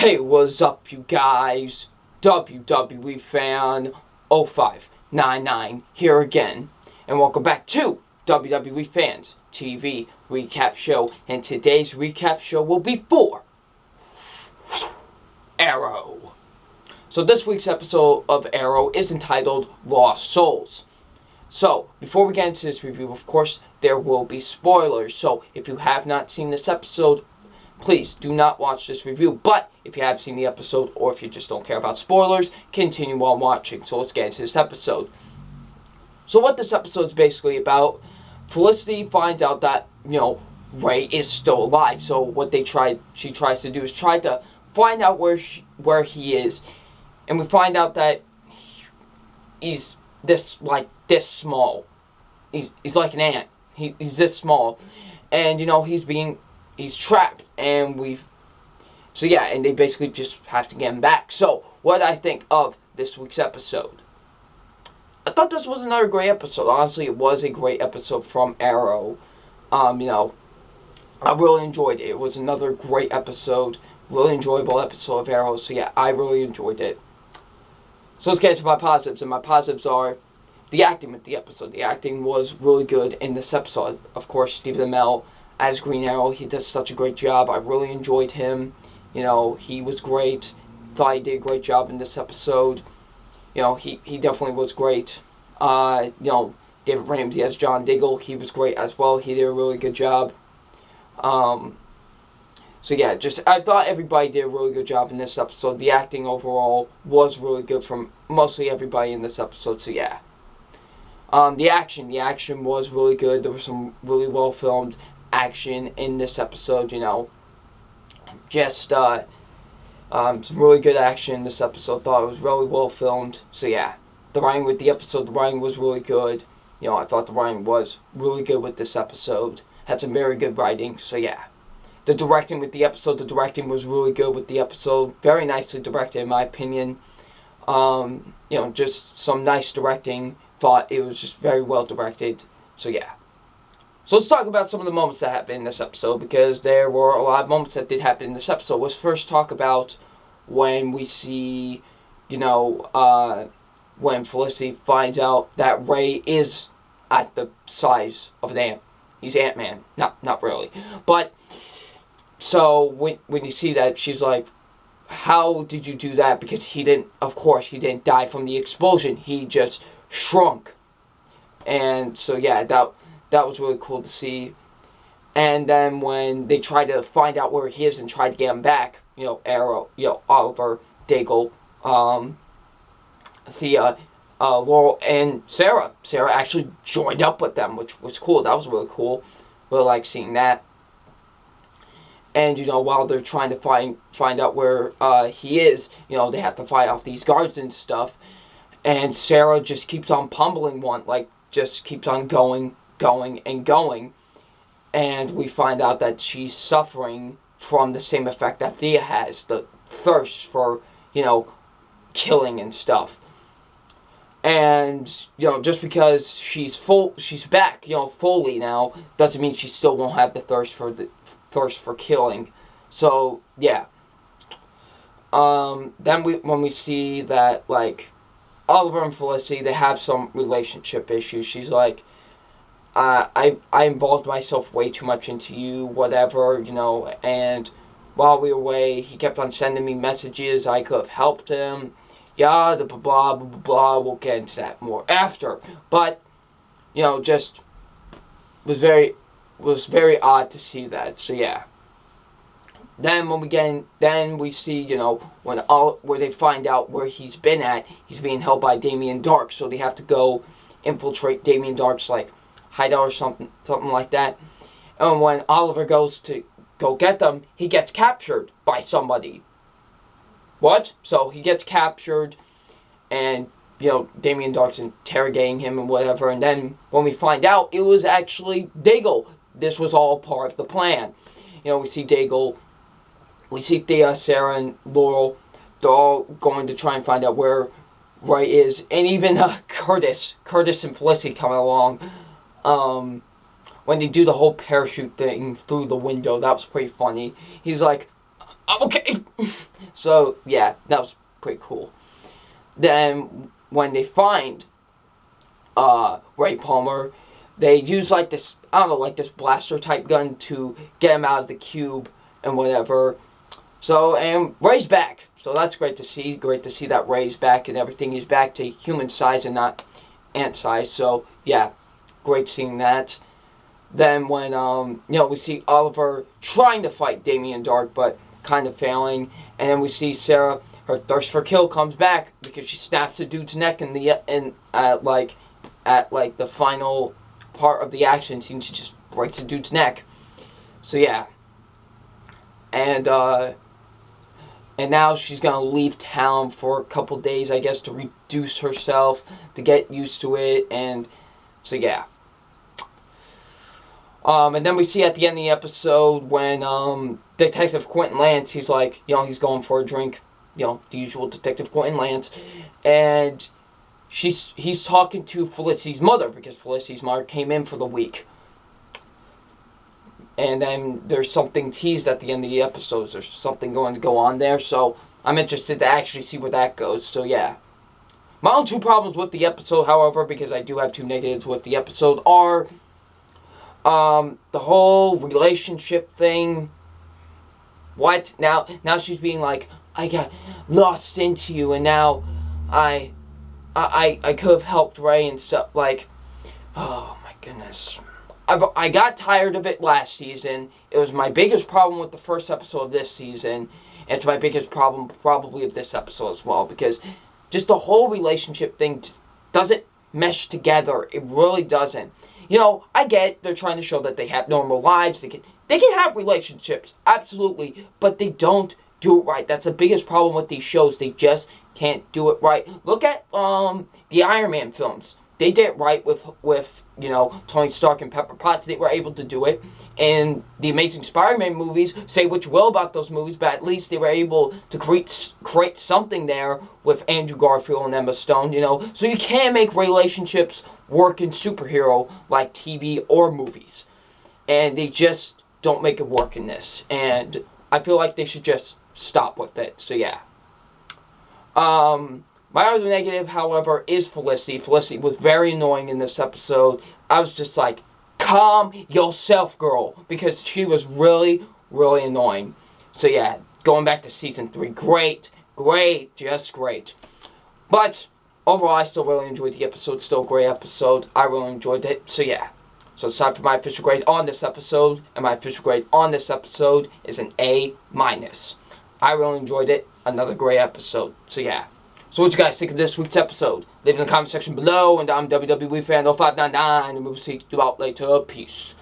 Hey, what's up, you guys? WWE fan 0599 here again, and welcome back to WWE Fans TV Recap Show. And today's recap show will be for Arrow. So this week's episode of Arrow is entitled Lost Souls. So before we get into this review, of course, there will be spoilers. So if you have not seen this episode, please do not watch this review. But if you have seen the episode, or if you just don't care about spoilers, continue on watching. So let's get into this episode. So what this episode is basically about, Felicity finds out that, Ray is still alive. So what she tries to do is try to find out where he is. And we find out that he's this small. He's like an ant. He's this small. And, he's trapped. And and they basically just have to get him back. So, what I think of this week's episode. I thought this was another great episode. Honestly, it was a great episode from Arrow. I really enjoyed it. It was another great episode. Really enjoyable episode of Arrow. So, yeah, I really enjoyed it. So, let's get into my positives. And my positives are the acting with the episode. The acting was really good in this episode. Of course, Stephen Amell as Green Arrow, he does such a great job. I really enjoyed him. He was great. Thought he did a great job in this episode. He definitely was great. David Ramsey as John Diggle, he was great as well. He did a really good job. I thought everybody did a really good job in this episode. The acting overall was really good from mostly everybody in this episode. So yeah. The action was really good. There was some really well filmed action in this episode. Some really good action in this episode. Thought it was really well filmed. So yeah, the writing with the episode, the writing was really good. I thought the writing was really good with this episode. Had some very good writing. So yeah, the directing with the episode, the directing was really good with the episode. Very nicely directed, in my opinion. Just some nice directing. Thought it was just very well directed. So yeah. So let's talk about some of the moments that happened in this episode, because there were a lot of moments that did happen in this episode. Let's first talk about when we see, when Felicity finds out that Ray is at the size of an ant. He's Ant-Man. Not really. But, so, when you see that, she's like, how did you do that? Because he didn't die from the explosion. He just shrunk. And so, yeah, that was really cool to see. And then when they try to find out where he is and try to get him back, Arrow, Oliver, Diggle, Thea, Laurel, and Sarah. Sarah actually joined up with them, which was cool. That was really cool. Really like seeing that. And, while they're trying to find out where he is, they have to fight off these guards and stuff. And Sarah just keeps on pummeling one, just keeps on going. And we find out that she's suffering from the same effect that Thea has, the thirst for, killing and stuff. And, just because she's back, fully now, doesn't mean she still won't have the thirst for killing. So, yeah. Then when we see that, Oliver and Felicity, they have some relationship issues. She's like, I involved myself way too much into you, whatever, and while we were away, he kept on sending me messages. I could have helped him, blah, blah, blah, blah, blah. We'll get into that more after. But, just was very odd to see that. So, yeah. Then we see, where they find out where he's been at. He's being held by Damien Dark, so they have to go infiltrate Damien Dark's, hideout or something like that. And when Oliver goes to go get them, he gets captured by somebody. What? So he gets captured, and Damien Dark's interrogating him and whatever. And then when we find out, it was actually Diggle. This was all part of the plan. We see Diggle, we see Thea, Sarah, and Laurel. They're all going to try and find out where Ray is, and even Curtis and Felicity coming along. When they do the whole parachute thing through the window, that was pretty funny. He's like, I'm okay. So, yeah, that was pretty cool. Then, when they find Ray Palmer, they use like this, I don't know, like this blaster type gun to get him out of the cube and whatever. So, and Ray's back. So that's great to see. Great to see that Ray's back and everything. He's back to human size and not ant size. So, yeah, great seeing that. Then when, we see Oliver trying to fight Damien Dark, but kind of failing. And then we see Sarah, her thirst for kill comes back because she snaps a dude's neck at the final part of the action scene. She just breaks a dude's neck. So yeah. And now she's gonna leave town for a couple days, I guess, to reduce herself, to get used to it, and so yeah. And then we see at the end of the episode when Detective Quentin Lance, he's like, he's going for a drink, the usual Detective Quentin Lance, and he's talking to Felicity's mother because Felicity's mother came in for the week. And then there's something teased at the end of the episodes. There's something going to go on there, so I'm interested to actually see where that goes. So yeah. My only two problems with the episode, however, because I do have two negatives with the episode, are the whole relationship thing. What? Now she's being like, I got lost into you, and now I could have helped Ray and stuff. Like, oh my goodness. I got tired of it last season. It was my biggest problem with the first episode of this season. It's my biggest problem probably of this episode as well, because just the whole relationship thing just doesn't mesh together. It really doesn't. I get they're trying to show that they have normal lives. They can have relationships, absolutely, but they don't do it right. That's the biggest problem with these shows. They just can't do it right. Look at the Iron Man films. They did it right with Tony Stark and Pepper Potts. They were able to do it. And the Amazing Spider-Man movies, say what you will about those movies, but at least they were able to create something there with Andrew Garfield and Emma Stone, So you can make relationships work in superhero like TV or movies. And they just don't make it work in this. And I feel like they should just stop with it. So yeah. My other negative, however, is Felicity. Felicity was very annoying in this episode. I was just like, calm yourself, girl. Because she was really, really annoying. So yeah, going back to Season 3. Great, just great. But overall, I still really enjoyed the episode. Still a great episode. I really enjoyed it. So yeah. So it's time for my official grade on this episode. And my official grade on this episode is an A-. I really enjoyed it. Another great episode. So yeah. So what you guys think of this week's episode? Leave it in the comment section below. And I'm WWE Fan 0599. And we'll see you out later. Peace.